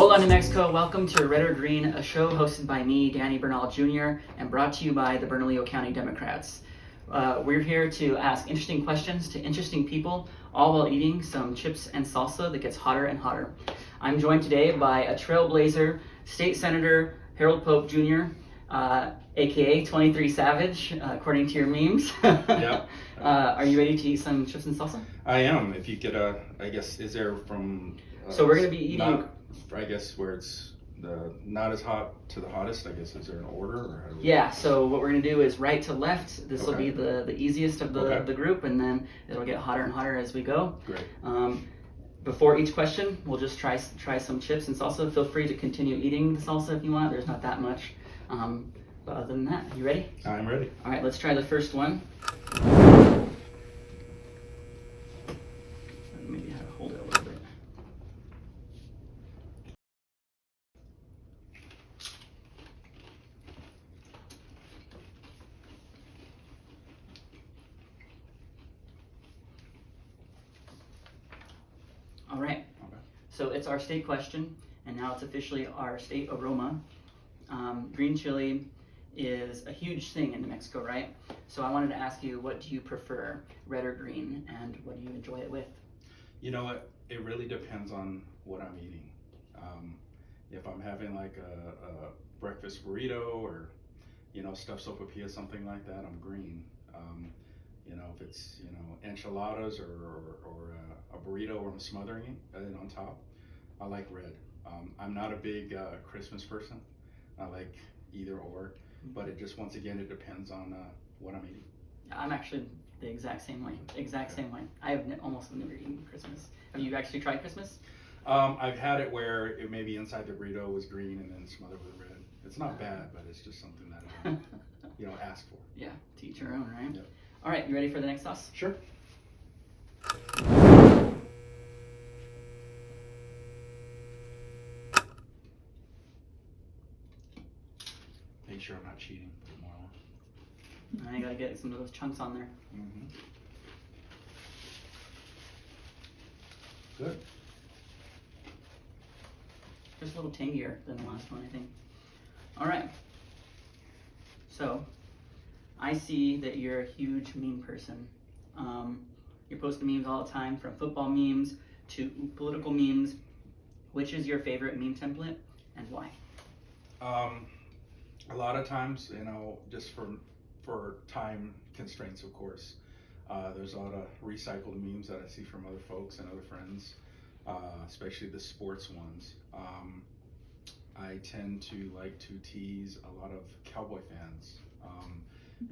Hola, New Mexico. Welcome to Red or Green, a show hosted by me, Danny Bernal Jr., and brought to you by the Bernalillo County Democrats. We're here to ask interesting questions to interesting people, all while eating some chips and salsa that gets hotter and hotter. I'm joined today by a trailblazer, State Senator Harold Pope Jr., aka 23 Savage, according to your memes. Yeah. Are you ready to eat some chips and salsa? I am. If you could, I guess, is there from? So we're gonna be eating. Not, I guess where it's the not as hot to the hottest. I guess is there an order or how do we? Yeah. So what we're gonna do is right to left. This will Okay. be the easiest of the group, and then it'll get hotter and hotter as we go. Great. Before each question, we'll just try some chips and salsa. Feel free to continue eating the salsa if you want. There's not that much. But other than that, you ready? I'm ready. All right. Let's try the first one. Maybe how to hold it a little bit. All right. Okay. So it's our state question, and now it's officially our state aroma. Green chili is a huge thing in New Mexico, right? So I wanted to ask you, what do you prefer, red or green, and what do you enjoy it with? You know what? It really depends on what I'm eating. If I'm having like a breakfast burrito or stuffed sopapilla, something like that, I'm green. If it's enchiladas or a burrito where I'm smothering it on top, I like red. I'm not a big Christmas person. I like either or, but it just once again it depends on what I'm eating. I'm actually the exact same way. Same way. I have almost never eaten Christmas. Have you actually tried Christmas? I've had it where it maybe inside the burrito was green and then smothered with red. It's not bad, but it's just something that I ask for. Yeah, to each your own, right? Yep. All right, you ready for the next sauce? Sure. Make sure I'm not cheating. Put more on. I gotta get some of those chunks on there. Mm-hmm. Good. Just a little tangier than the last one, I think. All right. So, I see that you're a huge meme person. You're posting memes all the time, from football memes to political memes. Which is your favorite meme template, and why? A lot of times, just for time constraints, of course. There's a lot of recycled memes that I see from other folks and other friends, especially the sports ones. I tend to like to tease a lot of cowboy fans.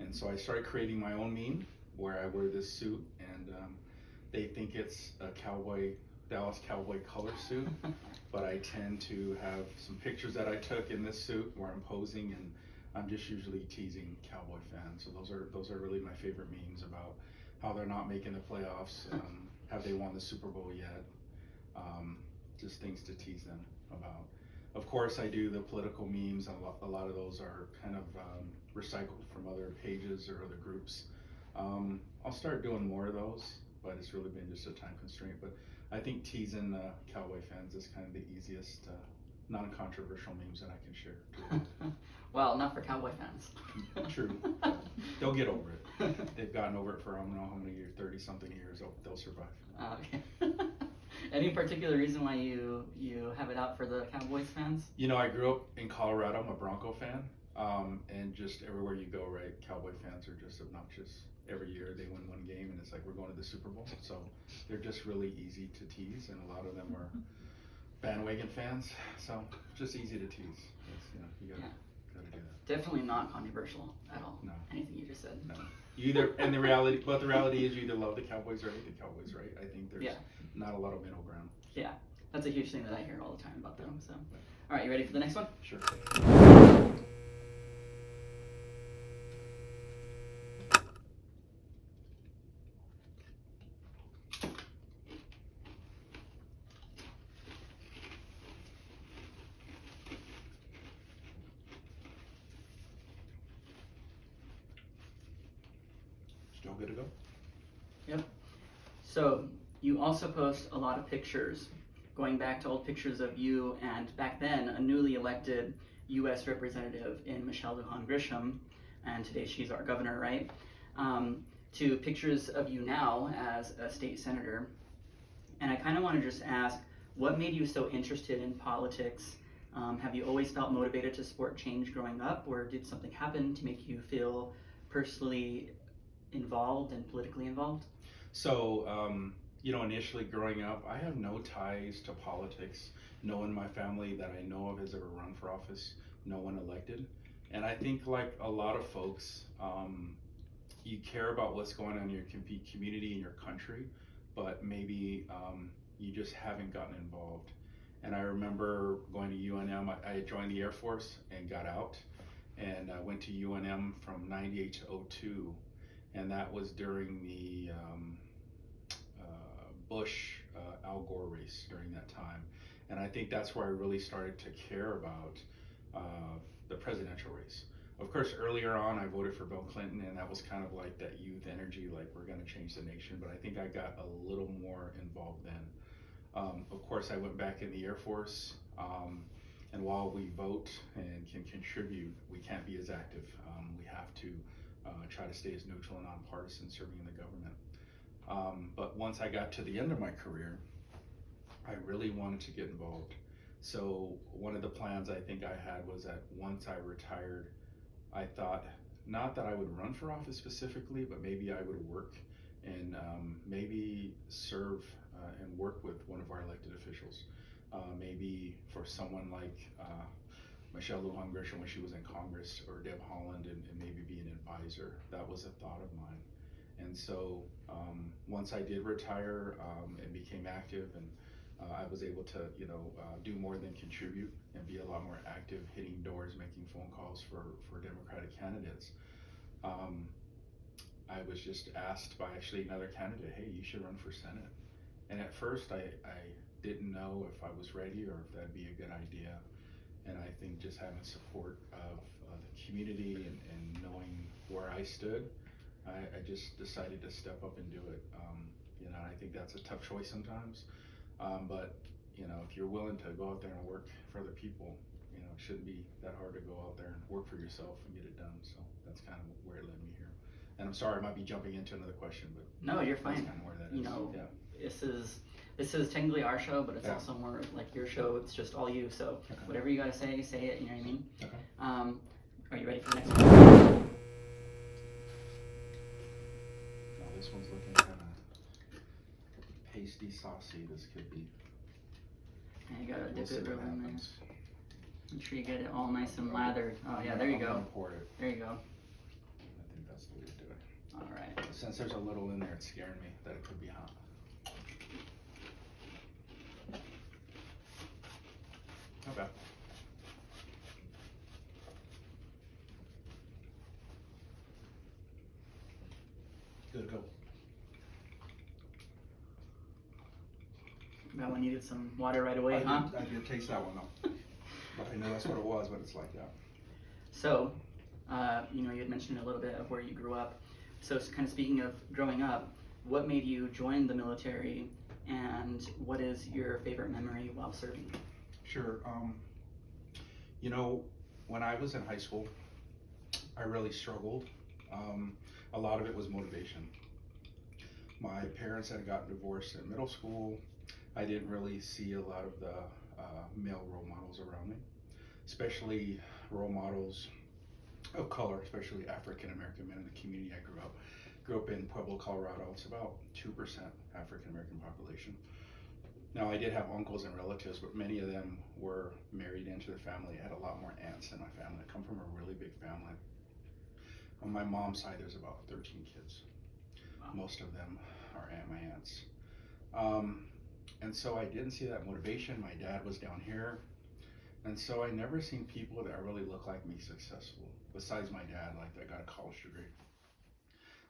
And so I started creating my own meme where I wear this suit and they think it's a Dallas Cowboy color suit, but I tend to have some pictures that I took in this suit where I'm posing and I'm just usually teasing cowboy fans. So those are really my favorite memes about how they're not making the playoffs, have they won the Super Bowl yet, just things to tease them about. Of course, I do the political memes. A lot of those are kind of recycled from other pages or other groups. I'll start doing more of those, but it's really been just a time constraint. But I think teasing cowboy fans is kind of the easiest non-controversial memes that I can share. Well, not for cowboy fans. True. They'll get over it. They've gotten over it for I don't know how many years, 30-something years. They'll survive. Okay. Any particular reason why you have it out for the Cowboys fans? I grew up in Colorado. I'm a Bronco fan. And just everywhere you go, right, Cowboy fans are just obnoxious. Every year they win one game and it's like we're going to the Super Bowl. So they're just really easy to tease, and a lot of them are bandwagon fans. So just easy to tease. You gotta do that. Definitely not controversial at all. No. Anything you just said. No. The reality is you either love the Cowboys or hate the Cowboys, right? I think there's not a lot of middle ground. Yeah, that's a huge thing that I hear all the time about them. So, all right, you ready for the next one? Sure. Still good to go? Yep. So you also post a lot of pictures going back to old pictures of you and back then a newly elected U.S. representative in Michelle Lujan Grisham, and today she's our governor, right? To pictures of you now as a state senator. And I kind of want to just ask, what made you so interested in politics? Have you always felt motivated to support change growing up, or did something happen to make you feel personally involved and politically involved? So, initially growing up, I have no ties to politics. No one in my family that I know of has ever run for office, no one elected. And I think, like a lot of folks, you care about what's going on in your community and your country, but maybe you just haven't gotten involved. And I remember going to UNM. I joined the Air Force and got out, and I went to UNM from '98 to '02, and that was during the Bush Al Gore race during that time. And I think that's where I really started to care about the presidential race. Of course, earlier on, I voted for Bill Clinton, and that was kind of like that youth energy, like we're going to change the nation. But I think I got a little more involved then. Of course, I went back in the Air Force, and while we vote and can contribute, we can't be as active. We have to try to stay as neutral and nonpartisan serving in the government. But once I got to the end of my career, I really wanted to get involved. So one of the plans I think I had was that once I retired, I thought not that I would run for office specifically, but maybe I would work and maybe serve and work with one of our elected officials. Maybe for someone like Michelle Lujan Grisham when she was in Congress, or Deb Haaland, and maybe be an advisor. That was a thought of mine. And so once I did retire and became active, and I was able to, do more than contribute and be a lot more active, hitting doors, making phone calls for Democratic candidates. I was just asked by actually another candidate, hey, you should run for Senate. And at first I didn't know if I was ready or if that'd be a good idea. And I think just having support of the community and knowing where I stood, I just decided to step up and do it. I think that's a tough choice sometimes. But if you're willing to go out there and work for other people, it shouldn't be that hard to go out there and work for yourself and get it done. So that's kind of where it led me here. And I'm sorry, I might be jumping into another question, but no, you're fine. That's kind of where that is. Yeah. This is technically our show, but it's Yeah. also more like your show. It's just all you. So Okay. whatever you gotta say it. You know what I mean? Okay. Are you ready for the next one? No, this one's looking kind of pasty saucy. This could be. And you gotta We'll dip see it what real in there. happens. Make sure you get it all nice and lathered. Oh yeah, there you I'm go. gonna pour it. There you go. I think that's the way to do it. All right. Since there's a little in there, it's scaring me that it could be hot. Not bad. Good to go. That one needed some water right away, I huh? did taste that one though. But I know that's what it was, but it's like that. So, you had mentioned a little bit of where you grew up. So kind of speaking of growing up, what made you join the military, and what is your favorite memory while serving? Sure. When I was in high school, I really struggled. A lot of it was motivation. My parents had gotten divorced in middle school. I didn't really see a lot of the male role models around me, especially role models of color, especially African American men in the community I grew up. Grew up in Pueblo, Colorado. It's about 2% African American population. Now, I did have uncles and relatives, but many of them were married into their family. I had a lot more aunts in my family. I come from a really big family. On my mom's side, there's about 13 kids. Wow. Most of them are my aunts. And so I didn't see that motivation. My dad was down here. And so I never seen people that really look like me successful, besides my dad, like that got a college degree.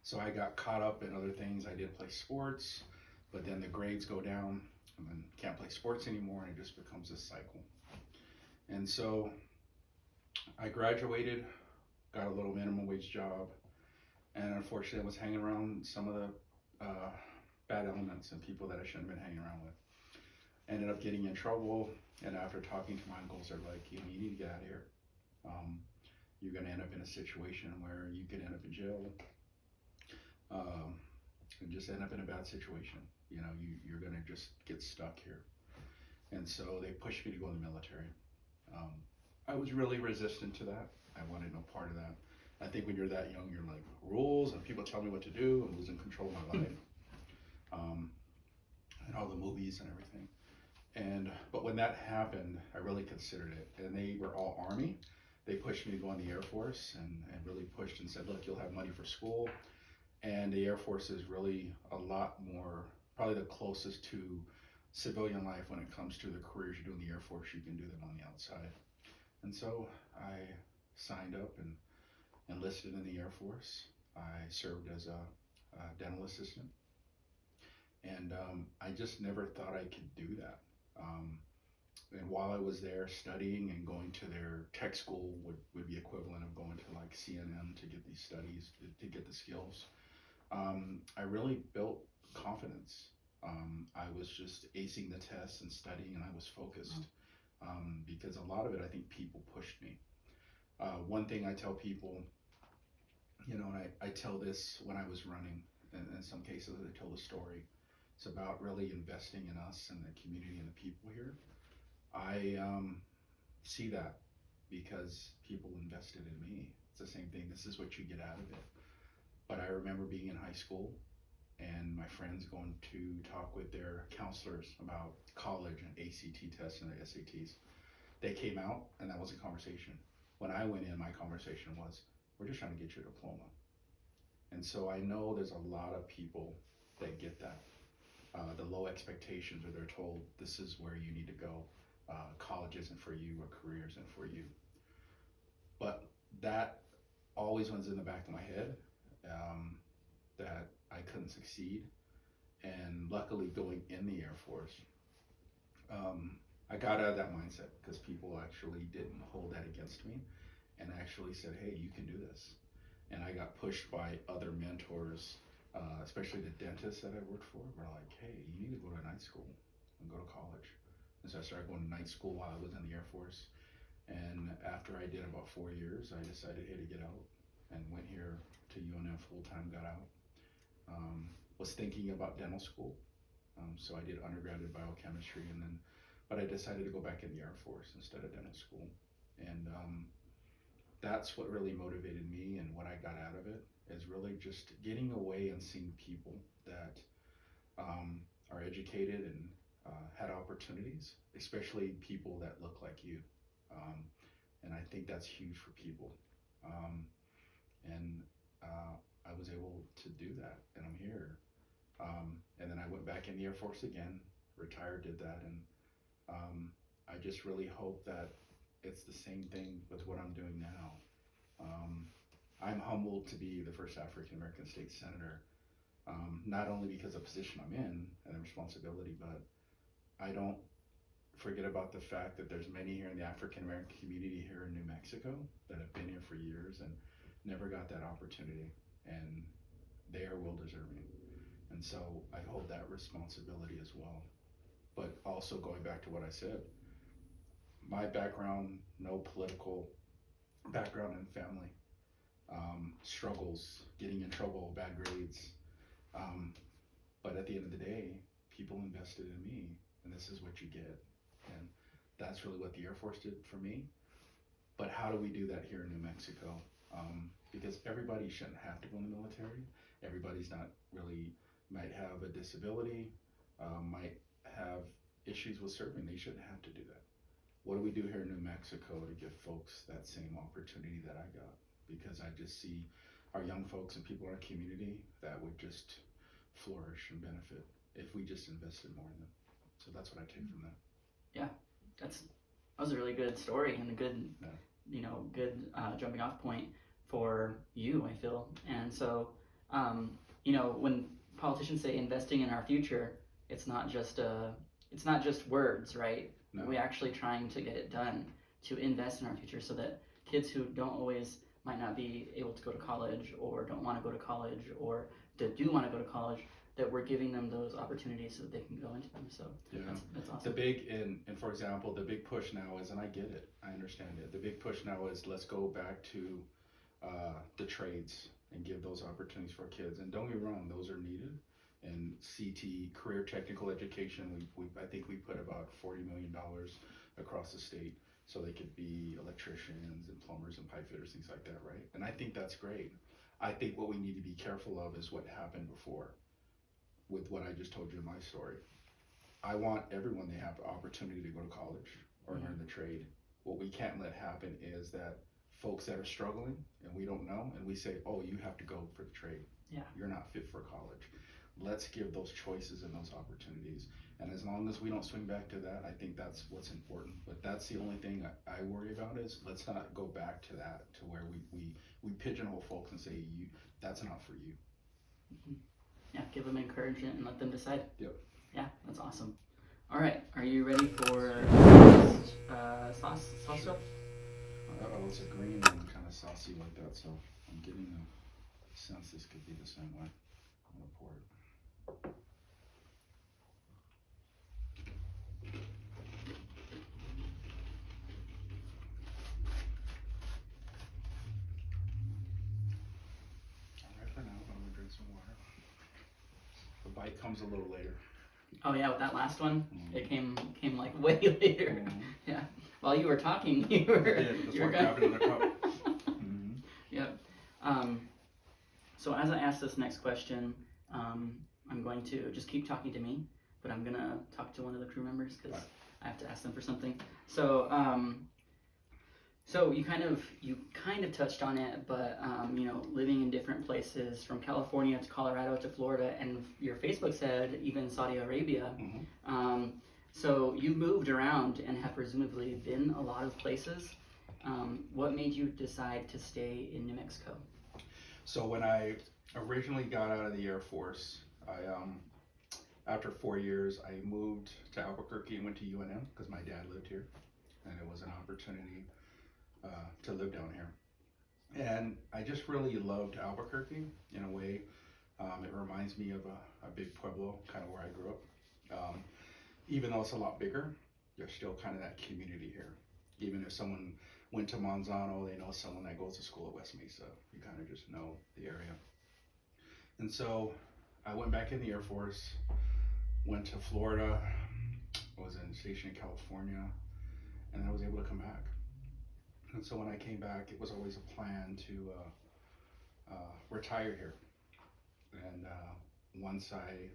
So I got caught up in other things. I did play sports, but then the grades go down, and then can't play sports anymore, and it just becomes this cycle. And so I graduated, got a little minimum wage job, and unfortunately I was hanging around some of the bad elements and people that I shouldn't have been hanging around with. Ended up getting in trouble, and after talking to my uncles, they're like, you know, you need to get out of here. Um, you're going to end up in a situation where you could end up in jail, and just end up in a bad situation. You know, you're going to just get stuck here. And so they pushed me to go in the military. Um, I was really resistant to that. I wanted no part of that. I think when you're that young, you're like, rules and people tell me what to do. I'm losing control of my life. And all the movies and everything. But when that happened, I really considered it. And they were all Army. They pushed me to go in the Air Force and really pushed and said, look, you'll have money for school. And the Air Force is really a lot more, probably the closest to civilian life when it comes to the careers you do in the Air Force. You can do them on the outside. And so I signed up and enlisted in the Air Force. I served as a dental assistant. And I just never thought I could do that. And while I was there studying and going to their tech school would be equivalent of going to like CNN to get these studies, to get the skills, I really built confidence. I was just acing the tests and studying, and I was focused, because a lot of it, I think people pushed me. One thing I tell people, you know, and I tell this when I was running, and in some cases I tell the story, it's about really investing in us and the community and the people here. I see that because people invested in me. It's the same thing. This is what you get out of it. But I remember being in high school and my friends going to talk with their counselors about college and ACT tests and the SATs. They came out and that was a conversation. When I went in, my conversation was, we're just trying to get your diploma. And so I know there's a lot of people that get that. The low expectations, or they're told this is where you need to go. College isn't for you, or career isn't for you. But that always was in the back of my head, that I couldn't succeed. And luckily, going in the Air Force, I got out of that mindset because people actually didn't hold that against me and actually said, hey, you can do this. And I got pushed by other mentors, especially the dentists that I worked for, were like, hey, you need to go to night school and go to college. And so I started going to night school while I was in the Air Force. And after I did about 4 years, I decided, hey, to get out, and went here to UNF full-time, got out. Was thinking about dental school. So I did undergraduate biochemistry, but I decided to go back in the Air Force instead of dental school. And that's what really motivated me, and what I got out of it is really just getting away and seeing people that are educated and had opportunities, especially people that look like you. And I think that's huge for people. And I was able to do that, and I'm here. And then I went back in the Air Force again, retired, did that, and I just really hope that it's the same thing with what I'm doing now. I'm humbled to be the first African American state senator, not only because of the position I'm in and the responsibility, but I don't forget about the fact that there's many here in the African American community here in New Mexico that have been here for years and never got that opportunity, and they are well deserving. And so I hold that responsibility as well. But also going back to what I said, my background, no political background in family, struggles, getting in trouble, bad grades. But at the end of the day, people invested in me, and this is what you get. And that's really what the Air Force did for me. But how do we do that here in New Mexico? Because everybody shouldn't have to go in the military. Everybody's not really, might have a disability, might have issues with serving. They shouldn't have to do that. What do we do here in New Mexico to give folks that same opportunity that I got? Because I just see our young folks and people in our community that would just flourish and benefit if we just invested more in them. So that's what I take from that. Yeah, that was a really good story and a good, Yeah. Good jumping off point for you, I feel. And so, when politicians say investing in our future, it's not just words, right? No. We're actually trying to get it done to invest in our future so that kids who might not be able to go to college, or don't want to go to college, or do want to go to college, that we're giving them those opportunities so that they can go into them. So Yeah. that's awesome. The big, and for example, the big push now is, and I get it, I understand it. The big push now is let's go back to the trades and give those opportunities for kids. And don't get me wrong, those are needed. And CT, career technical education, I think we put about $40 million across the state so they could be electricians and plumbers and pipe fitters, things like that, right? And I think that's great. I think what we need to be careful of is what happened before with what I just told you in my story. I want everyone to have the opportunity to go to college or learn the trade. What we can't let happen is that folks that are struggling and we don't know, and we say, oh, you have to go for the trade. Yeah. You're not fit for college. Let's give those choices and those opportunities. And as long as we don't swing back to that, I think that's what's important. But that's the only thing I worry about is let's not go back to that, to where we pigeonhole folks and say, that's not for you. Yeah, give them encouragement and let them decide. Yep. Yeah, that's awesome. All right, are you ready for salsa? Oh, it's a green and kind of saucy like that, so I'm getting a sense this could be the same way. I'm gonna pour it. All right for now, but I'm gonna drink some water. The bite comes a little later. Oh yeah, with that last one, it came like way later. Yeah. While you were talking, you were grabbing another cup. Yep. So as I ask this next question, I'm going to just keep talking to me, but I'm gonna talk to one of the crew members because I have to ask them for something. So so you kind of touched on it, but living in different places from California to Colorado to Florida, and your Facebook said even Saudi Arabia. So you moved around and have presumably been a lot of places. What made you decide to stay in New Mexico? So when I originally got out of the Air Force, after 4 years, I moved to Albuquerque and went to UNM because my dad lived here, and it was an opportunity to live down here. And I just really loved Albuquerque in a way. It reminds me of a big pueblo, kind of where I grew up. Even though it's a lot bigger, there's still kind of that community here. Even if someone went to Manzano, they know someone that goes to school at West Mesa. You kind of just know the area. And so I went back in the Air Force, went to Florida, was stationed in California, and I was able to come back. And so when I came back, it was always a plan to retire here. And once I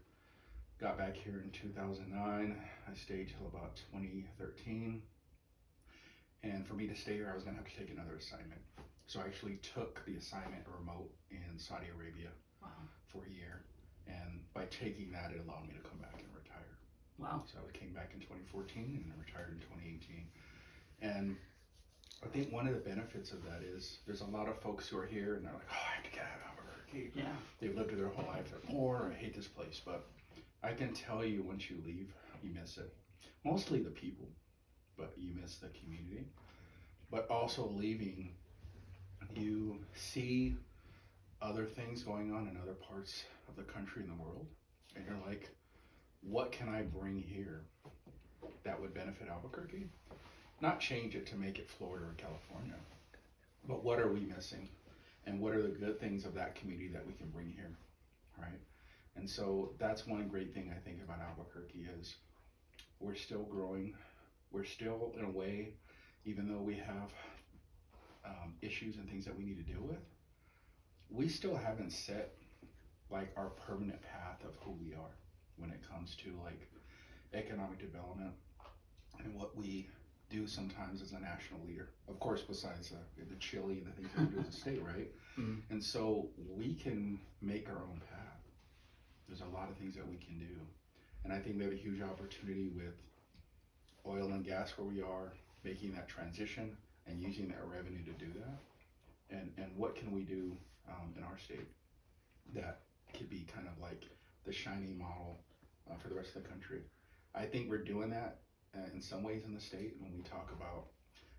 got back here in 2009, I stayed till about 2013. And for me to stay here, I was gonna have to take another assignment. So I actually took the assignment remote in Saudi Arabia for a year. And by taking that, it allowed me to come back and retire. Wow. So I came back in 2014 and I retired in 2018. And I think one of the benefits of that is there's a lot of folks who are here and they're like, oh, I have to get out of Albuquerque. Yeah. They've lived their whole life there. Or I hate this place. But I can tell you once you leave, you miss it. Mostly the people, but you miss the community. But also leaving, you see other things going on in other parts of the country and the world. And you're like, what can I bring here that would benefit Albuquerque? Not change it to make it Florida or California, but what are we missing? And what are the good things of that community that we can bring here, right? And so that's one great thing I think about Albuquerque is we're still growing. We're still, in a way, even though we have issues and things that we need to deal with, we still haven't set like our permanent path of who we are when it comes to like economic development and what we do sometimes as a national leader. Of course, besides the chili and the things that we do as a state, right? And so we can make our own path. There's a lot of things that we can do. And I think we have a huge opportunity with oil and gas where we are, making that transition and using that revenue to do that. And what can we do in our state that could be kind of like the shining model for the rest of the country? I think we're doing that in some ways in the state when we talk about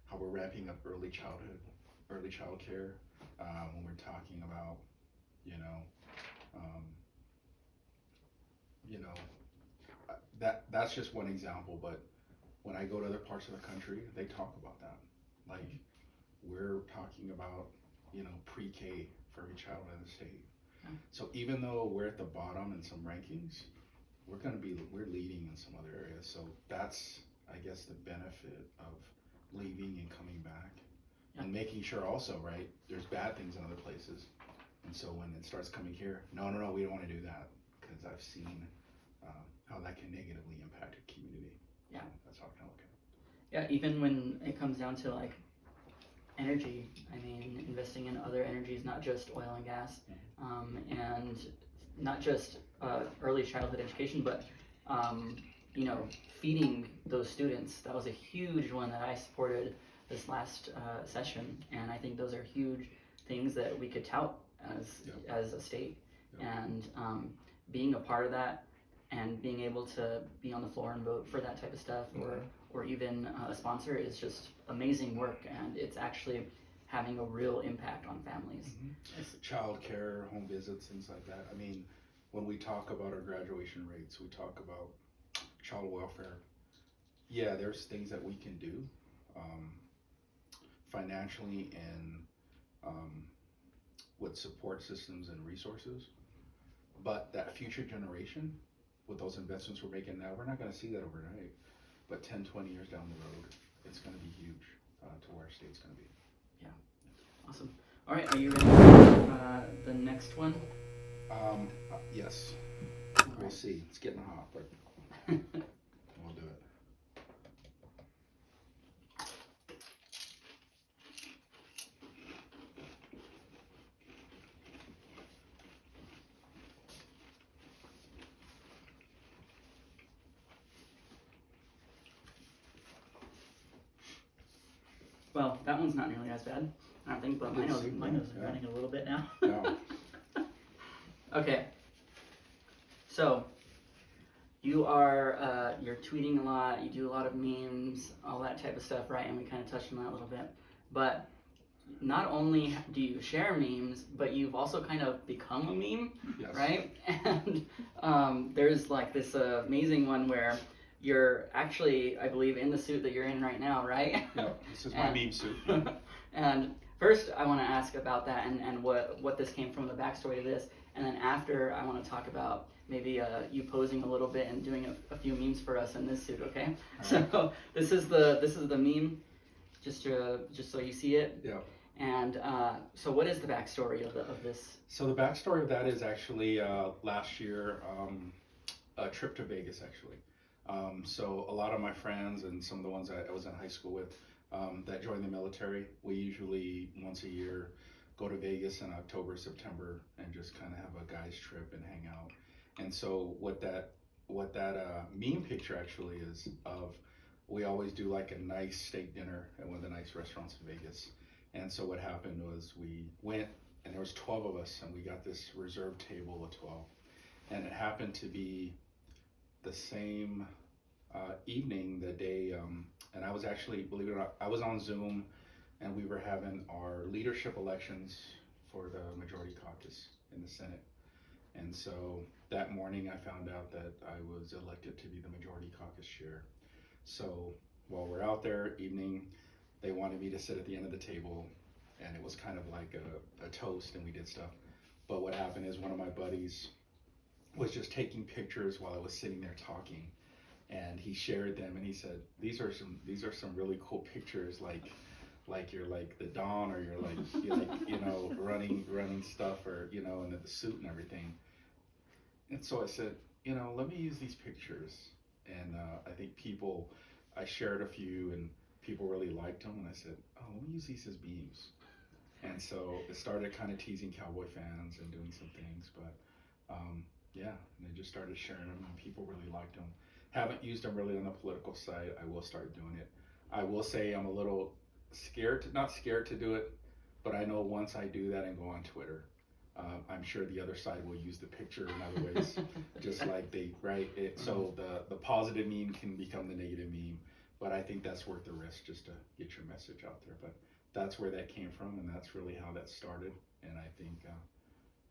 how we're ramping up early child care, when we're talking about, you know, that's just one example, but when I go to other parts of the country, they talk about that. Like, we're talking about, pre-K for every child in the state. Yeah. So even though we're at the bottom in some rankings, we're leading in some other areas. So that's, I guess, the benefit of leaving and coming back, Yeah. and making sure also, right, there's bad things in other places. And so when it starts coming here, no, we don't want to do that, because I've seen how that can negatively impact a community. Yeah. So that's how I kind of look at it. Yeah, even when it comes down to like energy, I mean, investing in other energies, not just oil and gas, and not just early childhood education, but feeding those students. That was a huge one that I supported this last session, and I think those are huge things that we could tout as a state. Yep. And being a part of that, and being able to be on the floor and vote for that type of stuff, or even a sponsor, is just amazing work, and it's actually having a real impact on families. Child care, home visits, things like that. I mean, when we talk about our graduation rates, we talk about child welfare. Yeah, there's things that we can do financially and with support systems and resources, but that future generation, with those investments we're making now, we're not going to see that overnight. But 10, 20 years down the road, it's going to be huge to where our state's going to be. Yeah. Awesome. All right, are you ready for the next one? Yes. We'll see. It's getting hot, but we'll do it. Well, that one's not nearly as bad, I don't think, but my nose is running a little bit now. No. Okay. So, you are, you're tweeting a lot, you do a lot of memes, all that type of stuff, right? And we kind of touched on that a little bit. But not only do you share memes, but you've also kind of become a meme, Yes. right? And there's like this amazing one where you're actually, I believe, in the suit that you're in right now, right? Yeah, this is my meme suit. And first, I want to ask about that and what this came from, the backstory to this. And then after, I want to talk about maybe you posing a little bit and doing a few memes for us in this suit, okay? Right. So this is the meme, just so you see it. Yeah. And so what is the backstory of this? So the backstory of that is actually last year, a trip to Vegas, actually. So a lot of my friends and some of the ones I was in high school with that joined the military, we usually once a year go to Vegas in October, September, and just kind of have a guys trip and hang out. And so what that meme picture actually is of, we always do like a nice steak dinner at one of the nice restaurants in Vegas. And so what happened was we went, and there was 12 of us, and we got this reserved table with 12. And it happened to be the same evening, the day, and I was actually, believe it or not, I was on Zoom, and we were having our leadership elections for the majority caucus in the Senate. And so that morning I found out that I was elected to be the majority caucus chair. So while we're out there evening, they wanted me to sit at the end of the table, and it was kind of like a toast, and we did stuff. But what happened is one of my buddies was just taking pictures while I was sitting there talking, and he shared them, and he said, these are some really cool pictures, like you're like the Don, or you're like running stuff, or and the suit and everything. And so I said, let me use these pictures. And I think I shared a few, and people really liked them, and I said, oh, let me use these as beams. And so it started kind of teasing Cowboy fans and doing some things, but yeah, and I just started sharing them, and people really liked them. Haven't used them really on the political side. I will start doing it. I will say I'm a little not scared to do it, but I know once I do that and go on Twitter, I'm sure the other side will use the picture in other ways, just like so the positive meme can become the negative meme, but I think that's worth the risk just to get your message out there. But that's where that came from, and that's really how that started. And I think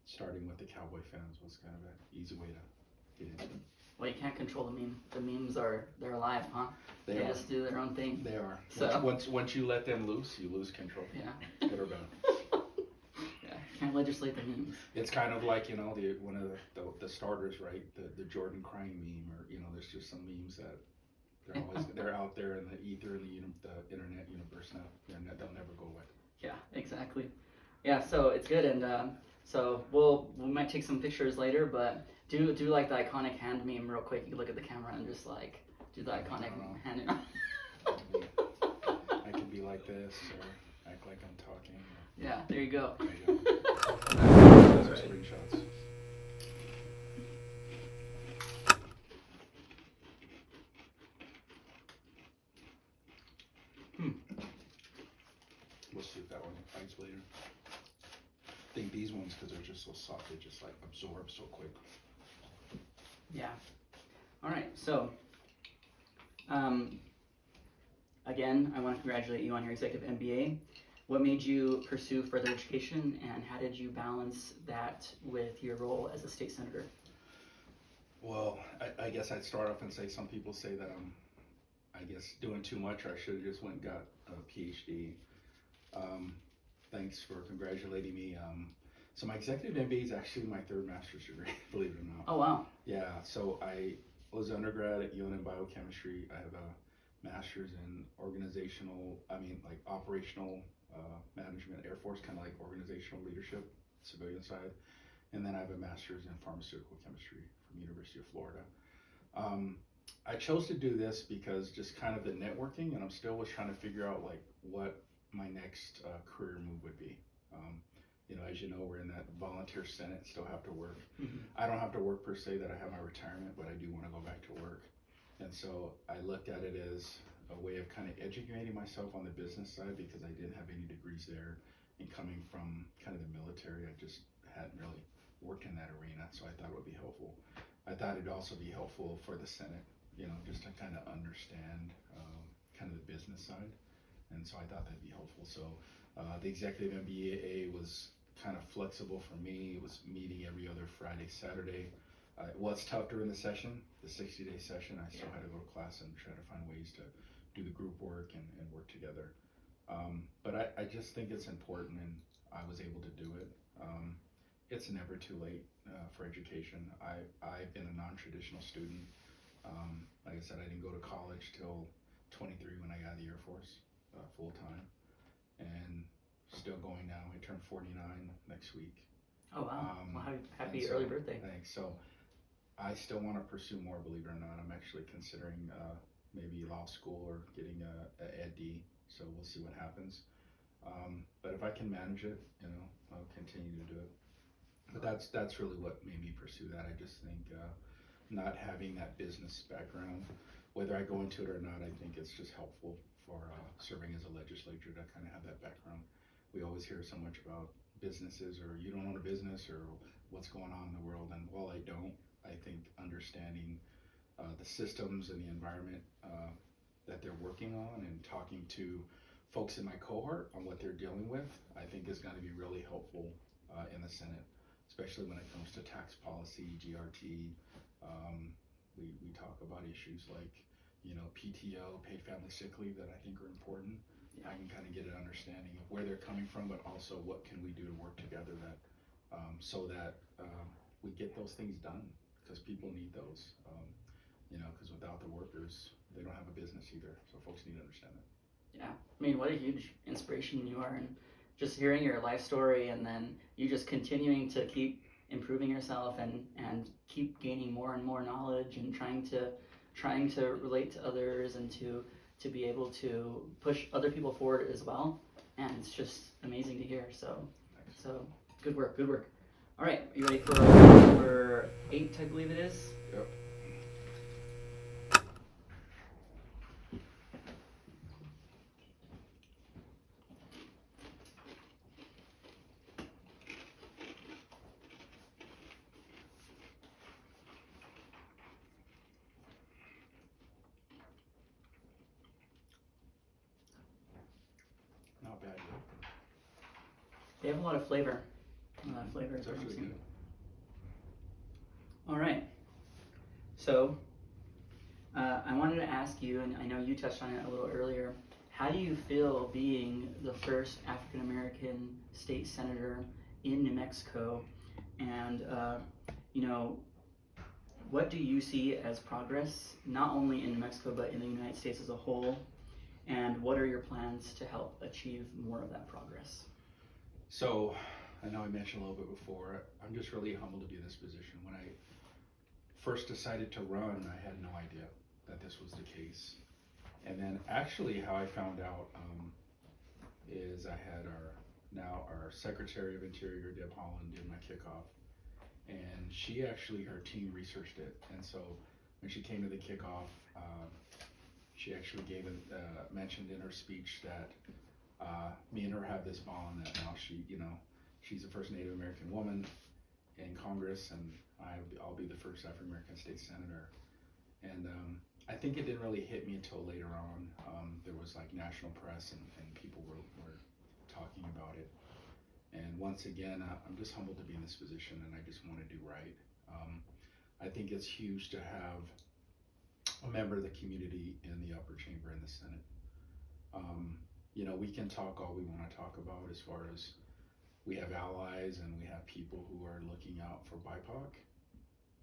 starting with the Cowboy fans was kind of an easy way to get into. Well, you can't control the meme. The memes they're alive, huh? They They are. just do their own thing. They are. So- Once you let them loose, you lose control. Yeah. Good or bad. Yeah. Can't legislate the memes. It's kind of like, one of the starters, right? The Jordan crying meme, or there's just some memes that they're out there in the ether and the internet universe now. They'll never go away. Yeah, exactly. Yeah, so it's good, and so we might take some pictures later, but do like the iconic hand meme real quick. You can look at the camera and just like do the iconic hand. I could be like this, or act like I'm talking. Yeah, there you go. There you go. Those are screenshots. We'll see if that one bites later. I think these ones, because they're just so soft, they just like absorb so quick. Yeah. All right. So, again, I want to congratulate you on your executive MBA. What made you pursue further education, and how did you balance that with your role as a state senator? Well, I guess I'd start off and say some people say that I'm, I guess, doing too much, or I should have just went and got a PhD. Thanks for congratulating me. So my executive MBA is actually my third master's degree, believe it or not. Oh, wow. Yeah, so I was undergrad at UNM Biochemistry. I have a master's in operational management, Air Force, kind of like organizational leadership, civilian side. And then I have a master's in pharmaceutical chemistry from University of Florida. I chose to do this because just kind of the networking, and I'm still was trying to figure out like what my next career move would be. As you know, we're in that volunteer Senate, still have to work. Mm-hmm. I don't have to work per se that I have my retirement, but I do want to go back to work. And so I looked at it as a way of kind of educating myself on the business side, because I didn't have any degrees there, and coming from kind of the military, I just hadn't really worked in that arena, so I thought it would be helpful. I thought it'd also be helpful for the Senate, just to kind of understand kind of the business side, and so I thought that'd be helpful. So the executive MBA was kind of flexible for me. It was meeting every other Friday, Saturday. It was tough during the session, the 60-day session. I still had to go to class and try to find ways to do the group work and work together. But I just think it's important, and I was able to do it. It's never too late for education. I've been a non-traditional student. Like I said, I didn't go to college till 23 when I got out of the Air Force full time, and still going now. I turned 49 next week. Oh, wow. Well, happy so, early birthday. Thanks. So I still want to pursue more, believe it or not. I'm actually considering maybe law school or getting a ED, so we'll see what happens. But if I can manage it, I'll continue to do it. But that's really what made me pursue that. I just think not having that business background, whether I go into it or not, I think it's just helpful for serving as a legislator to kind of have that background. We always hear so much about businesses, or you don't own a business, or what's going on in the world. And while I don't, I think understanding the systems and the environment that they're working on, and talking to folks in my cohort on what they're dealing with, I think is going to be really helpful in the Senate, especially when it comes to tax policy, GRT. We talk about issues like, PTO, paid family sick leave, that I think are important. I can kind of get an understanding of where they're coming from, but also what can we do to work together so that we get those things done, because people need those. Because without the workers, they don't have a business either. So folks need to understand that. Yeah, I mean, what a huge inspiration you are, and just hearing your life story, and then you just continuing to keep improving yourself and keep gaining more and more knowledge, and trying to relate to others, and to be able to push other people forward as well. And it's just amazing to hear. So good work. All right, you ready for number 8, I believe it is? Yep. Not bad. They have a lot of flavor. It's actually good. All right. So, I wanted to ask you, and I know you touched on it a little earlier, how do you feel being the first African American state senator in New Mexico? And, you know, what do you see as progress, not only in New Mexico, but in the United States as a whole? And what are your plans to help achieve more of that progress? So, I know I mentioned a little bit before, I'm just really humbled to be in this position. When I first decided to run, I had no idea that this was the case. And then actually how I found out is I had our Secretary of Interior, Deb Holland, did my kickoff. And she actually, her team researched it. And so when she came to the kickoff, she actually mentioned in her speech that me and her have this bond that now she's the first Native American woman in Congress, and I'll be the first African American state senator. And I think it didn't really hit me until later on. There was like national press and people were talking about it. And once again, I'm just humbled to be in this position, and I just want to do right. I think it's huge to have a member of the community in the upper chamber in the Senate. We can talk all we want to talk about as far as we have allies and we have people who are looking out for BIPOC,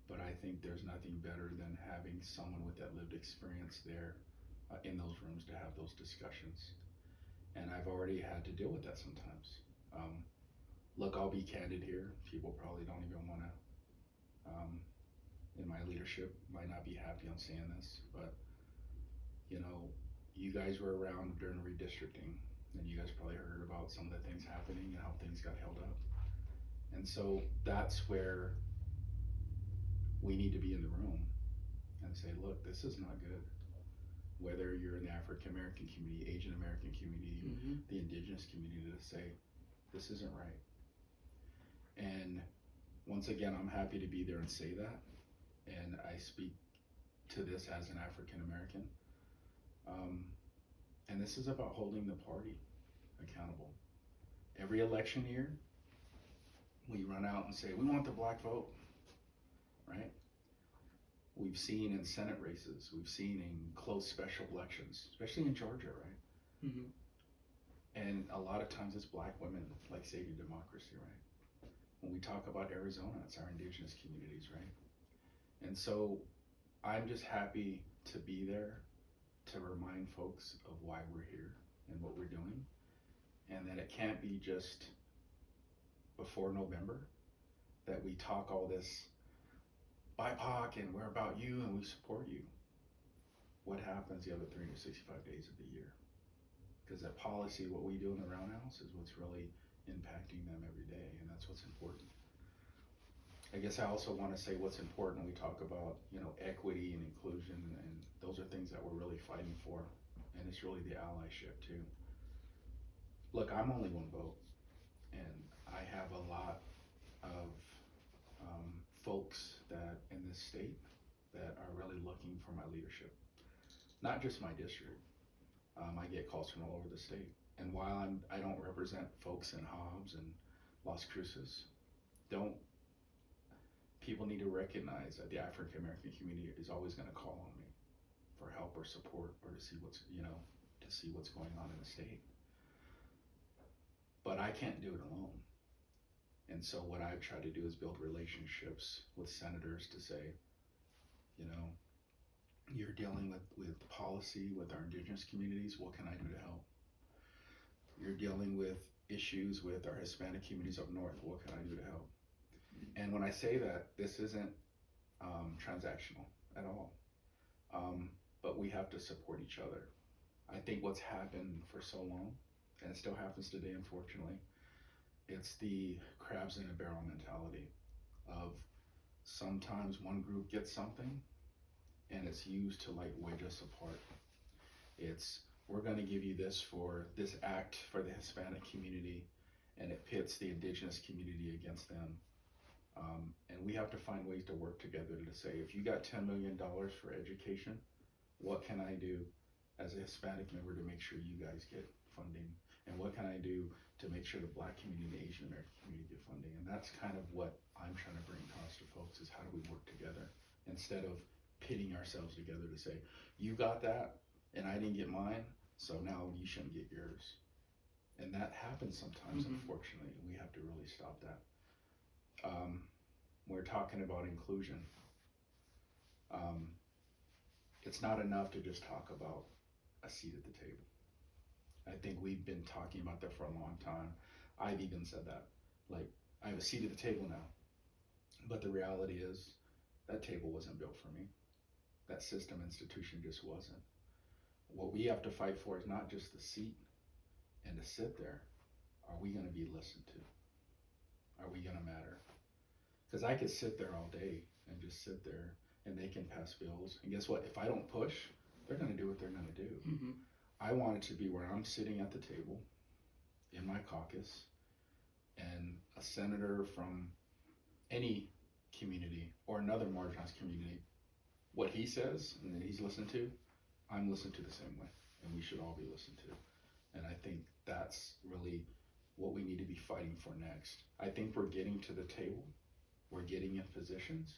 but I think there's nothing better than having someone with that lived experience there in those rooms to have those discussions. And I've already had to deal with that sometimes. Look, I'll be candid here. People probably don't even want to, in my leadership, might not be happy on saying this, but you guys were around during redistricting, and you guys probably heard about some of the things happening and how things got held up. And so that's where we need to be in the room and say, look, this is not good. Whether you're in the African American community, Asian American community, the indigenous community, to say, this isn't right. And once again, I'm happy to be there and say that. And I speak to this as an African American. And this is about holding the party accountable. Every election year, we run out and say, we want the black vote, right? We've seen in Senate races, we've seen in close special elections, especially in Georgia, right? And a lot of times it's black women like saving democracy, right? When we talk about Arizona, it's our indigenous communities, right? And so I'm just happy to be there to remind folks of why we're here and what we're doing, and that it can't be just before November that we talk all this BIPOC and we're about you and we support you. What happens the other 365 days of the year? Because that policy, what we do in the roundhouse, is what's really impacting them every day, and that's what's important. I guess I also want to say what's important when we talk about, equity and inclusion, and those are things that we're really fighting for, and it's really the allyship too. Look, I'm only one vote, and I have a lot of folks that in this state that are really looking for my leadership. Not just my district. I get calls from all over the state, and while I don't represent folks in Hobbs and Las Cruces, people need to recognize that the African American community is always going to call on me for help or support, or to see what's going on in the state. But I can't do it alone. And so what I've tried to do is build relationships with senators to say, you're dealing with policy with our indigenous communities, what can I do to help? You're dealing with issues with our Hispanic communities up north, what can I do to help? And when I say that, this isn't transactional at all, but we have to support each other. I think what's happened for so long, and it still happens today, unfortunately, it's the crabs in a barrel mentality of sometimes one group gets something and it's used to wedge us apart. It's, we're going to give you this for this act for the Hispanic community, and it pits the indigenous community against them. And we have to find ways to work together to say, if you got $10 million for education, what can I do as a Hispanic member to make sure you guys get funding? And what can I do to make sure the Black community and the Asian American community get funding? And that's kind of what I'm trying to bring across to folks, is how do we work together instead of pitting ourselves together to say, you got that and I didn't get mine, so now you shouldn't get yours. And that happens sometimes, unfortunately. We have to really stop that. We're talking about inclusion. It's not enough to just talk about a seat at the table. I think we've been talking about that for a long time. I've even said that. Like, I have a seat at the table now. But the reality is, that table wasn't built for me. That system, institution just wasn't. What we have to fight for is not just the seat and to sit there. Are we going to be listened to? Are we going to matter? Because I could sit there all day and just sit there and they can pass bills. And guess what? If I don't push, they're going to do what they're going to do. I want it to be where I'm sitting at the table in my caucus and a senator from any community or another marginalized community, what he says and that he's listened to, I'm listened to the same way. And we should all be listened to. And I think that's really what we need to be fighting for next. I think we're getting to the table, we're getting in positions,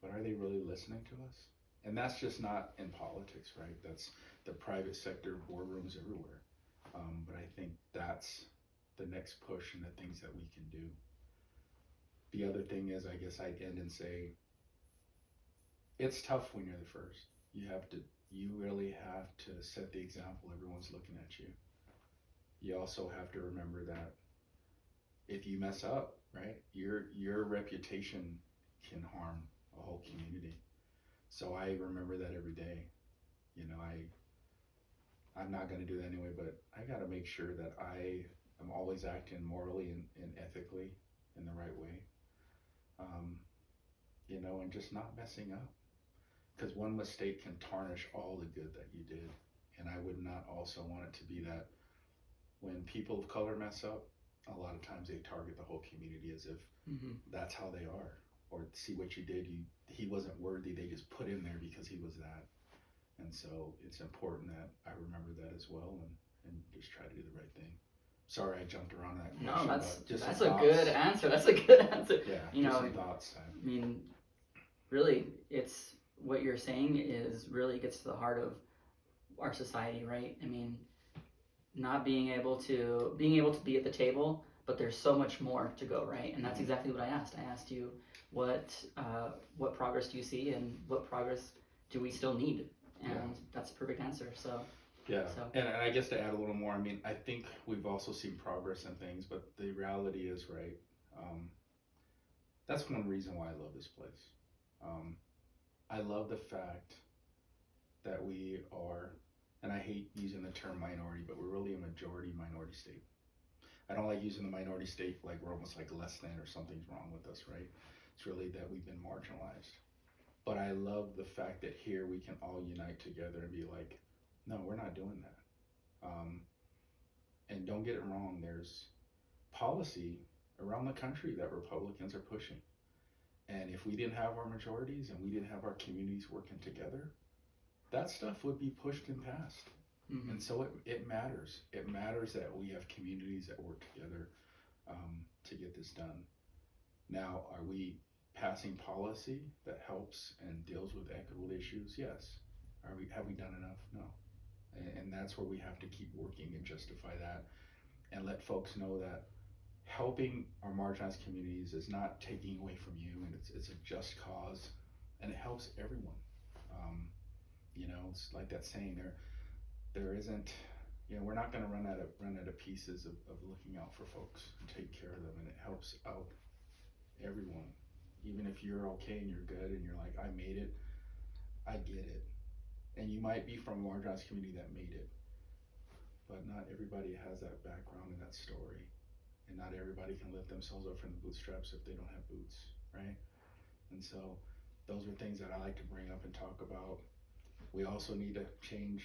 but are they really listening to us? And that's just not in politics, right? That's the private sector, boardrooms everywhere. But I think that's the next push and the things that we can do. The other thing is, I guess I'd end and say, it's tough when you're the first. You really have to set the example. Everyone's looking at you. You also have to remember that if you mess up, right, your reputation can harm a whole community. So I remember that every day. You know, I'm not going to do that anyway, but I got to make sure that I am always acting morally and ethically in the right way. You know, and just not messing up. Because one mistake can tarnish all the good that you did. And I would not also want it to be that when people of color mess up, a lot of times they target the whole community as if that's how they are. Or see what you did, he wasn't worthy, they just put him there because he was that. And so it's important that I remember that as well and just try to do the right thing. Sorry I jumped around that question. No, that's a good answer. That's a good answer. Yeah, you know, some thoughts. I mean, really, it's what you're saying is really gets to the heart of our society, right? I mean, not being able to be at the table, but there's so much more to go, right? And that's exactly what I asked. I asked you what progress do you see and what progress do we still need? And that's a perfect answer. So yeah, and I guess to add a little more, I mean, I think we've also seen progress in things, but the reality is, right, that's one reason why I love this place. I love the fact that we are, and I hate using the term minority, but we're really a majority minority state. I don't like using the minority state like we're almost like less than or something's wrong with us, right? It's really that we've been marginalized. But I love the fact that here we can all unite together and be like, no, we're not doing that. And don't get it wrong, there's policy around the country that Republicans are pushing. And if we didn't have our majorities and we didn't have our communities working together, that stuff would be pushed and passed. And so it matters. It matters that we have communities that work together to get this done. Now, are we passing policy that helps and deals with equitable issues? Yes. Have we done enough? No. And that's where we have to keep working and justify that and let folks know that helping our marginalized communities is not taking away from you, and it's a just cause, and it helps everyone. You know, it's like that saying, there isn't, you know, we're not going to run out of pieces of looking out for folks and take care of them, and it helps out everyone. Even if you're okay and you're good and you're like, I made it, I get it. And you might be from a marginalized community that made it, but not everybody has that background and that story. And not everybody can lift themselves up from the bootstraps if they don't have boots, right? And so those are things that I like to bring up and talk about. We also need to change,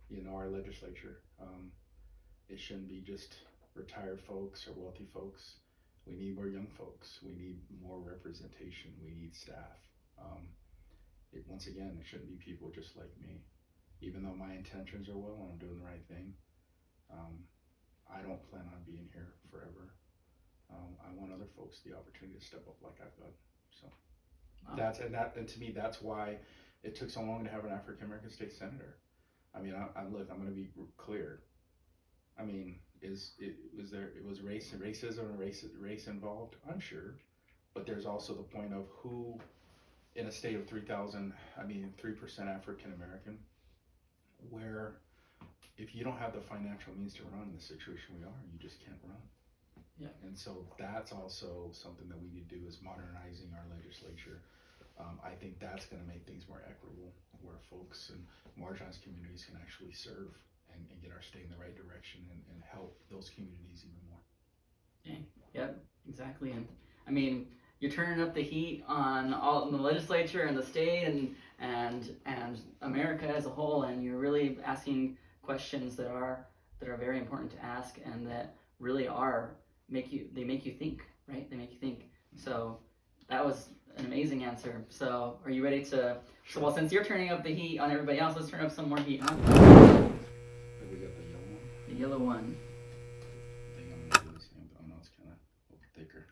you know, our legislature. It shouldn't be just retired folks or wealthy folks. We need more young folks. We need more representation. We need staff. Once again, it shouldn't be people just like me. Even though my intentions are well and I'm doing the right thing, I don't plan on being here forever. I want other folks the opportunity to step up like I've done. So. Wow. And to me, that's why it took so long to have an African American state senator. I mean, look, I'm going to be clear. I mean, was racism and race involved? I'm sure, but there's also the point of who in a state of 3,000, I mean, 3% African American, where if you don't have the financial means to run in the situation we are, you just can't run. Yeah. And so that's also something that we need to do is modernizing our legislature. I think that's going to make things more equitable, where folks and marginalized communities can actually serve and get our state in the right direction and help those communities even more. Okay. Yep, exactly. And I mean, you're turning up the heat on all the legislature and the state and America as a whole, and you're really asking questions that are very important to ask and that really make you think, right? They make you think. So that was an amazing answer. So are you ready to? So well, since you're turning up the heat on everybody else, let's turn up some more heat, huh? We got the yellow one. The yellow one. I think I'm gonna do the same. Oh no, it's kind of a little thicker.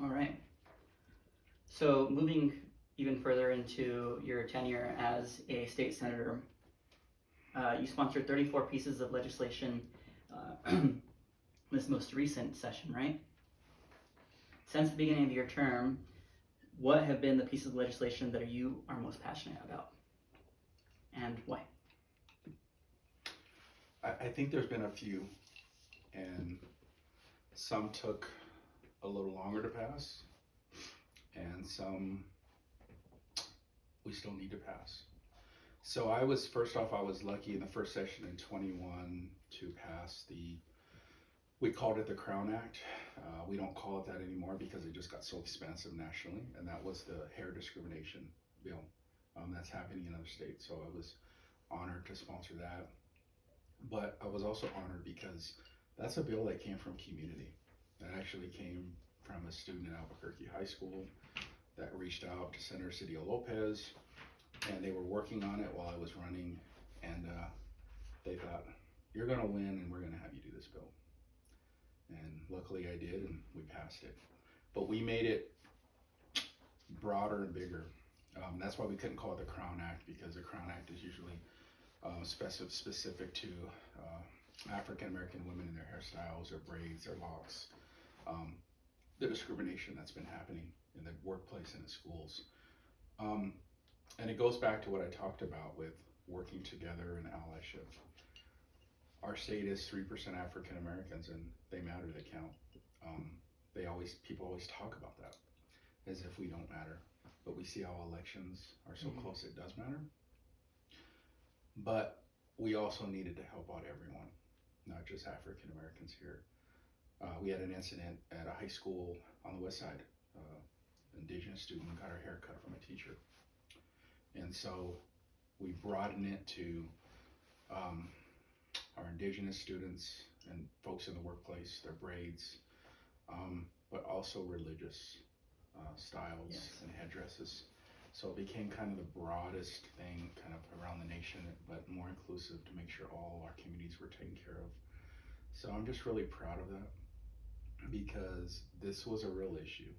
All right. So moving even further into your tenure as a state senator, you sponsored 34 pieces of legislation this most recent session, right? Since the beginning of your term, what have been the pieces of legislation that you are most passionate about, and why? I think there's been a few, and some took a little longer to pass, and some we still need to pass. So I was lucky in the first session in 21 to pass we called it the Crown Act. We don't call it that anymore because it just got so expensive nationally, and that was the hair discrimination bill that's happening in other states. So I was honored to sponsor that. But I was also honored because that's a bill that came from community. That actually came from a student in Albuquerque High School that reached out to Senator Cedillo Lopez, and they were working on it while I was running, and they thought, you're gonna win and we're gonna have you do this bill. And luckily I did, and we passed it. But we made it broader and bigger. That's why we couldn't call it the Crown Act, because the Crown Act is usually specific to African American women and their hairstyles, their braids, their locks, the discrimination that's been happening in the workplace and in schools. And it goes back to what I talked about with working together and allyship. Our state is 3% African Americans, and they matter, they count. People always talk about that as if we don't matter, but we see how elections are so close, it does matter. But we also needed to help out everyone, not just African Americans here. We had an incident at a high school on the west side. Indigenous student got her hair cut from a teacher. And so we broadened it to our indigenous students and folks in the workplace, their braids, but also religious styles and headdresses. So it became kind of the broadest thing kind of around the nation, but more inclusive to make sure all our communities were taken care of. So I'm just really proud of that, because this was a real issue.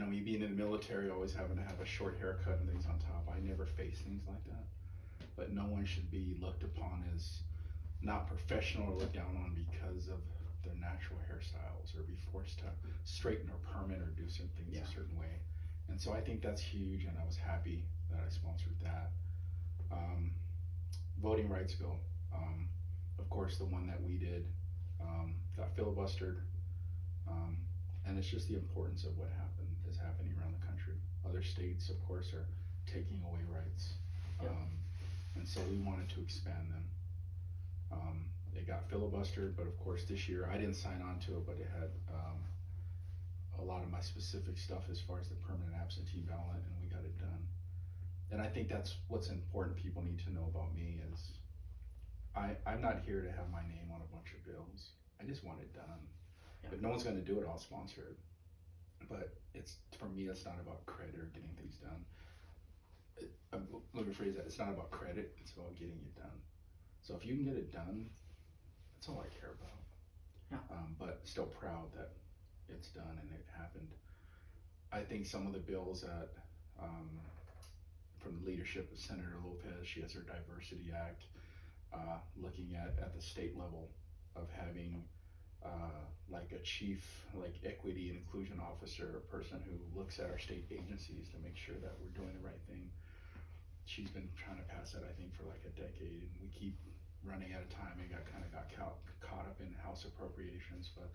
Me being in the military, always having to have a short haircut and things on top, I never faced things like that. But no one should be looked upon as not professional or looked down on because of their natural hairstyles, or be forced to straighten or perm it or do some things a certain way. And so I think that's huge, and I was happy that I sponsored that. Voting rights bill, of course, the one that we did got filibustered, and it's just the importance of what is happening around the country. Other states, of course, are taking away rights, and so we wanted to expand them. It got filibustered, but of course this year I didn't sign on to it, but it had a lot of my specific stuff as far as the permanent absentee ballot, and we got it done. And I think that's what's important people need to know about me is I'm not here to have my name on a bunch of bills. I just want it done. Yeah. If no one's going to do it, I'll sponsor it. But it's for me, it's not about credit or getting things done. Let me rephrase that. It's not about credit. It's about getting it done. So if you can get it done, that's all I care about. Yeah. But still proud that it's done and it happened. I think some of the bills that from the leadership of Senator Lopez, she has her Diversity Act, looking at the state level of having like a chief, like equity and inclusion officer, a person who looks at our state agencies to make sure that we're doing the right thing. She's been trying to pass that, I think, for like a decade, and we keep running out of time. It got caught up in House appropriations, but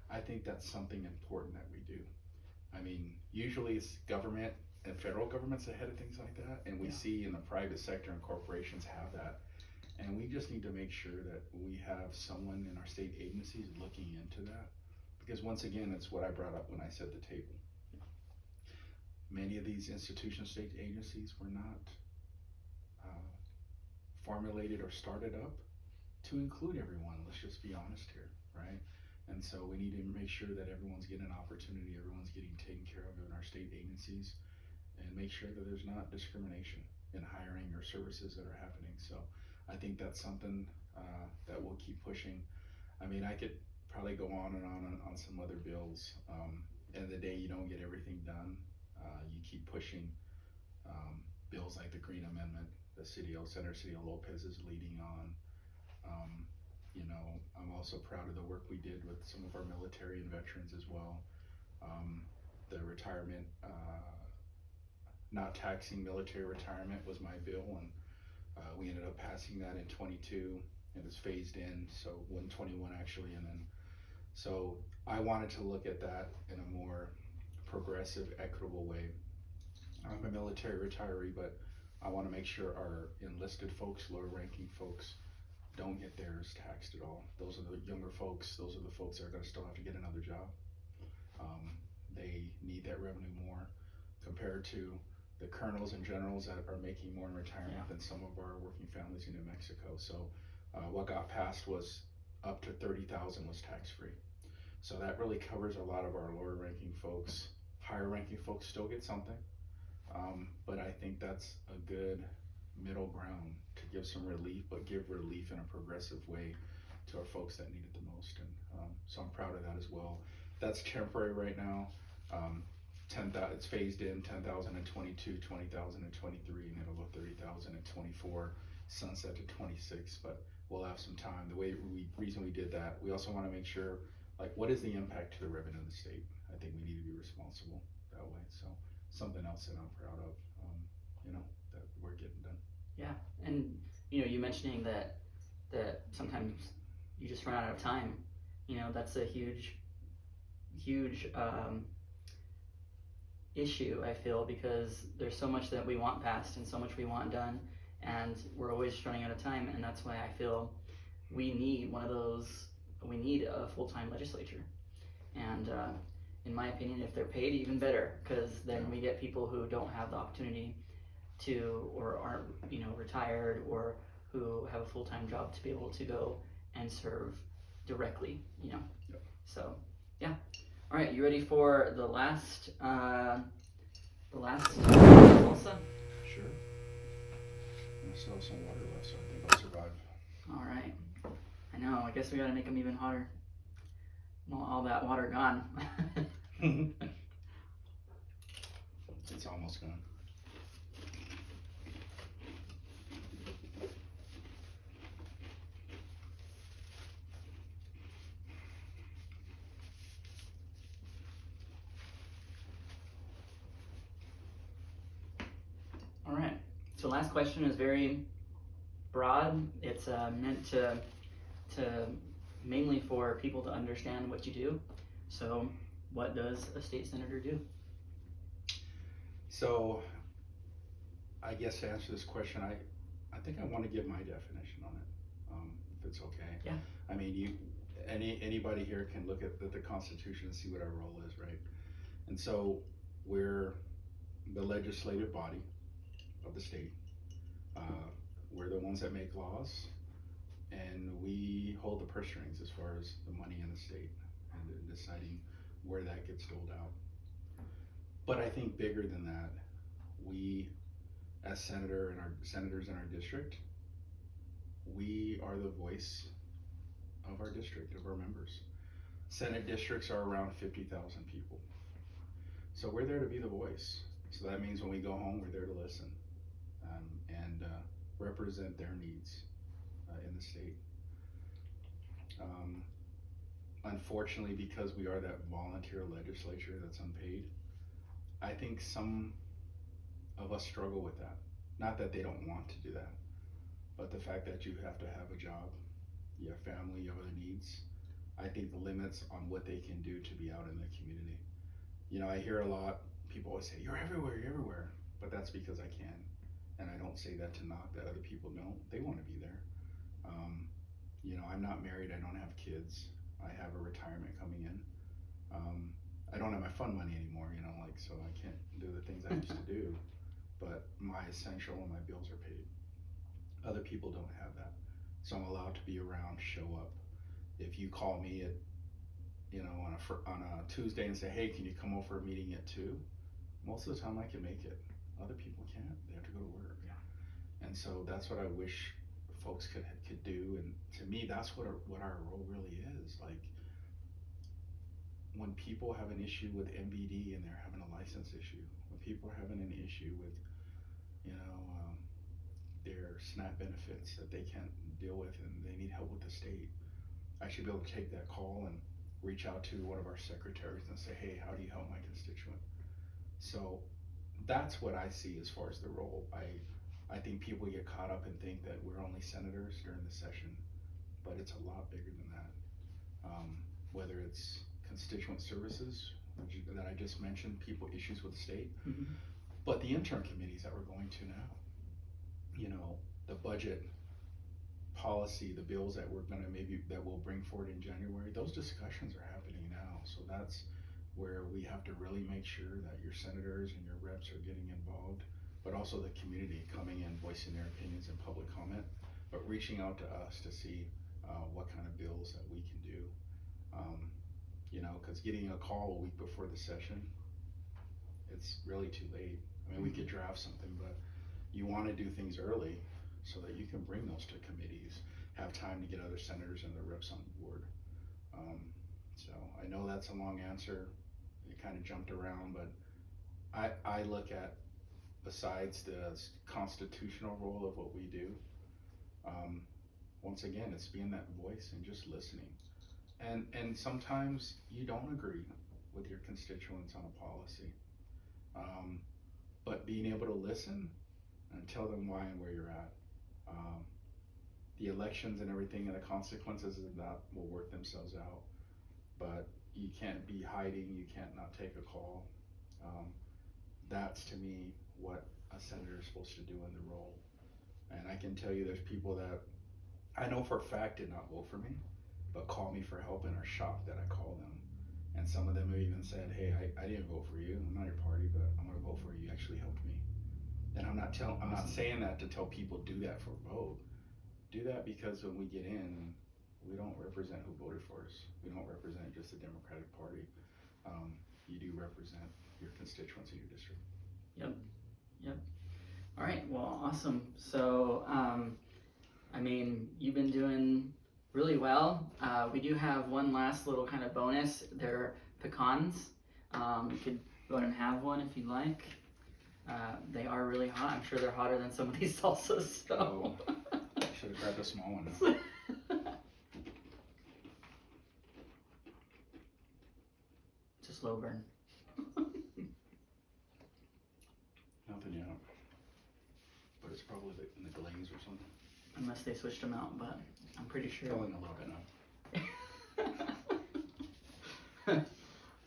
I think that's something important that we do. I mean, usually it's government and federal government's ahead of things like that, and we see in the private sector and corporations have that. And we just need to make sure that we have someone in our state agencies looking into that. Because once again, it's what I brought up when I set the table. Many of these institutions, state agencies were not formulated or started up to include everyone. Let's just be honest here, right? And so we need to make sure that everyone's getting an opportunity, everyone's getting taken care of in our state agencies, and make sure that there's not discrimination in hiring or services that are happening. So I think that's something that we'll keep pushing. I mean, I could probably go on and on some other bills. End of the day, you don't get everything done. You keep pushing bills like the Green Amendment, the Senator City Lopez is leading on. You know, I'm also proud of the work we did with some of our military and veterans as well. The retirement, not taxing military retirement was my bill, and we ended up passing that in 22, and it's phased in, so 121 actually, and then, so I wanted to look at that in a more progressive, equitable way. I'm a military retiree, but I want to make sure our enlisted folks, lower ranking folks, don't get theirs taxed at all. Those are the younger folks, those are the folks that are going to still have to get another job. They need that revenue more compared to the colonels and generals that are making more in retirement than some of our working families in New Mexico. So what got passed was up to 30,000 was tax-free. So that really covers a lot of our lower ranking folks. Higher ranking folks still get something, but I think that's a good middle ground to give some relief, but give relief in a progressive way to our folks that need it the most. And so I'm proud of that as well. That's temporary right now. 10,000, it's phased in 10,000 in 22, 20,000 in 23, and it'll go 30,000 in 24, sunset to 26, but we'll have some time. The reason we did that, we also want to make sure, like, what is the impact to the revenue of the state? I think we need to be responsible that way. So something else that I'm proud of, you know, that we're getting done. Yeah, and you know, you mentioning that sometimes you just run out of time. You know, that's a huge issue, I feel, because there's so much that we want passed and so much we want done, and we're always running out of time. And that's why I feel we need a full-time legislature. And in my opinion, if they're paid, even better, because then we get people who don't have the opportunity to, or aren't, you know, retired, or who have a full-time job to be able to go and serve directly, you know. Yep. So yeah. All right, you ready for the last salsa? Sure. I still have some water left, so I think I'll survive. All right. I know. I guess we gotta make them even hotter. Well, all that water gone. It's almost gone. All right. So last question is very broad. It's meant to mainly for people to understand what you do. So what does a state senator do? So I guess to answer this question, I think I want to give my definition on it, if it's okay. Yeah. I mean, anybody here can look at the Constitution and see what our role is, right? And so we're the legislative body. of the state. We're the ones that make laws, and we hold the purse strings as far as the money in the state and deciding where that gets doled out. But I think bigger than that, we as senators in our district, we are the voice of our district, of our members. Senate districts are around 50,000 people. So we're there to be the voice. So that means when we go home, we're there to listen and represent their needs in the state. Unfortunately, because we are that volunteer legislature that's unpaid, I think some of us struggle with that. Not that they don't want to do that, but the fact that you have to have a job, you have family, you have other needs. I think the limits on what they can do to be out in the community. You know, I hear a lot, people always say, you're everywhere, but that's because I can. And I don't say that to knock that other people don't. They want to be there. You know, I'm not married, I don't have kids. I have a retirement coming in. I don't have my fun money anymore, you know, like, so I can't do the things I used to do, but my essential and my bills are paid. Other people don't have that. So I'm allowed to be around, show up. If you call me at, you know, on a Tuesday and say, hey, can you come over for a meeting at 2? Most of the time I can make it. Other people can't. They have to go to work. Yeah. And so that's what I wish folks could do. And to me, that's what our role really is. Like, when people have an issue with MBD and they're having a license issue, when people are having an issue with, you know, their SNAP benefits that they can't deal with and they need help with the state, I should be able to take that call and reach out to one of our secretaries and say, hey, how do you help my constituent? So that's what I see as far as the role. I think people get caught up and think that we're only senators during the session, but it's a lot bigger than that. Whether it's constituent services that I just mentioned, people issues with the state, but the interim committees that we're going to now, you know, the budget policy, the bills that we're gonna that we'll bring forward in January, those discussions are happening now. So that's where we have to really make sure that your senators and your reps are getting involved, but also the community coming in, voicing their opinions in public comment, but reaching out to us to see what kind of bills that we can do. You know, because getting a call a week before the session, it's really too late. I mean, we could draft something, but you want to do things early so that you can bring those to committees, have time to get other senators and their reps on board. So I know that's a long answer. It kind of jumped around, but I look at, besides the constitutional role of what we do, once again, it's being that voice and just listening. And sometimes you don't agree with your constituents on a policy, but being able to listen and tell them why and where you're at. The elections and everything and the consequences of that will work themselves out, but you can't be hiding, you can't not take a call. That's to me what a senator is supposed to do in the role. And I can tell you there's people that I know for a fact did not vote for me, but call me for help and are shocked that I call them. And some of them have even said, hey, I didn't vote for you, I'm not your party, but I'm gonna vote for you, you actually helped me. And I'm not saying that to tell people do that for a vote. Do that because when we get in, we don't represent who voted for us. We don't represent just the Democratic Party. You do represent your constituents in your district. Yep. All right, well, awesome. So, I mean, you've been doing really well. We do have one last little kind of bonus. They're pecans. You could go ahead and have one if you'd like. They are really hot. I'm sure they're hotter than some of these salsas. So. I should have grabbed a small one. Just slow burn. Nothing yet. But it's probably in the glaze or something. Unless they switched them out, but I'm pretty sure. Filling a little bit now.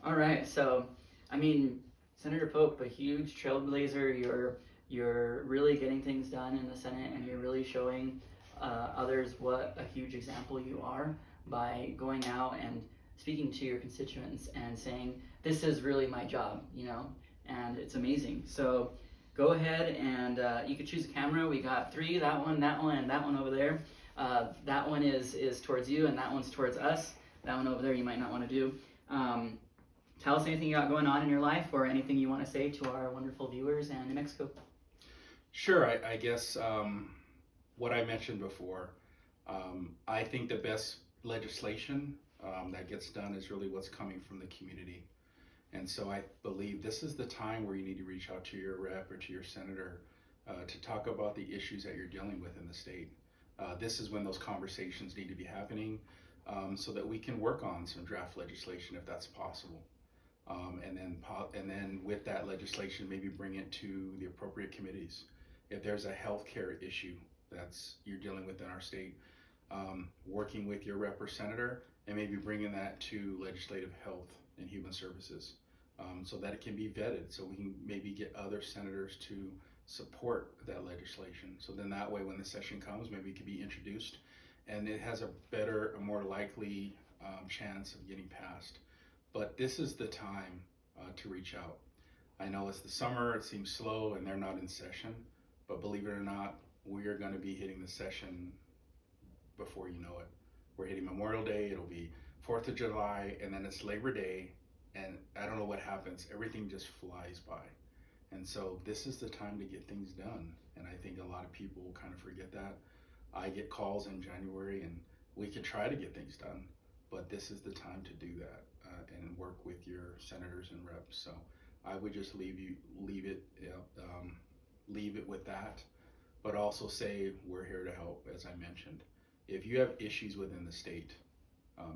All right, so I mean, Senator Pope, a huge trailblazer. You're really getting things done in the Senate, and you're really showing others what a huge example you are by going out and speaking to your constituents and saying, this is really my job, you know, and it's amazing. So go ahead and you could choose a camera. We got 3, that one, and that one over there. That one is towards you, and that one's towards us. That one over there you might not want to do. Tell us anything you got going on in your life, or anything you want to say to our wonderful viewers and New Mexico. Sure, I guess what I mentioned before, I think the best legislation that gets done is really what's coming from the community. And so I believe this is the time where you need to reach out to your rep or to your senator to talk about the issues that you're dealing with in the state. This is when those conversations need to be happening so that we can work on some draft legislation if that's possible. And then with that legislation, maybe bring it to the appropriate committees. If there's a healthcare issue that's you're dealing with in our state, working with your rep or senator and maybe bringing that to legislative health and human services so that it can be vetted, so we can maybe get other senators to support that legislation. So then that way when the session comes, maybe it can be introduced and it has a more likely chance of getting passed. But this is the time to reach out. I know it's the summer, it seems slow and they're not in session, but believe it or not, we are going to be hitting the session before you know it. We're hitting Memorial Day, it'll be 4th of July, and then it's Labor Day, and I don't know what happens. Everything just flies by. And so this is the time to get things done. And I think a lot of people kind of forget that. I get calls in January, and we could try to get things done, but this is the time to do that and work with your senators and reps. So I would just leave it with that, but also say we're here to help, as I mentioned. If you have issues within the state,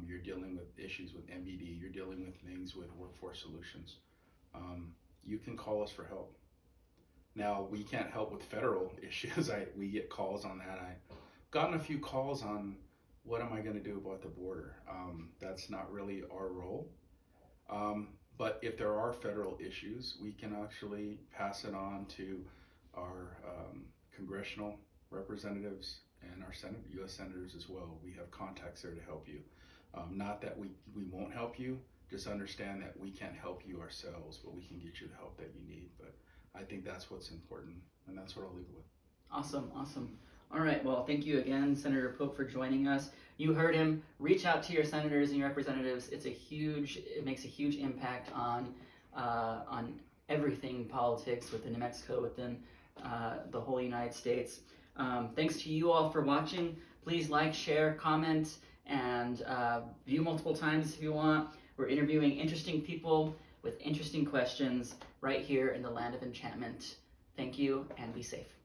you're dealing with issues with MBD, you're dealing with things with workforce solutions, you can call us for help. Now, we can't help with federal issues. We get calls on that. I've gotten a few calls on what am I going to do about the border. That's not really our role. But if there are federal issues, we can actually pass it on to our congressional representatives and our U.S. senators as well. We have contacts there to help you. Not that we won't help you, just understand that we can't help you ourselves, but we can get you the help that you need. But I think that's what's important, and that's what I'll leave it with. Awesome. All right, well, thank you again, Senator Pope, for joining us. You heard him. Reach out to your senators and your representatives. It makes a huge impact on everything politics within New Mexico, within the whole United States. Thanks to you all for watching. Please like, share, comment, and view multiple times if you want. We're interviewing interesting people with interesting questions right here in the land of enchantment. Thank you, and be safe.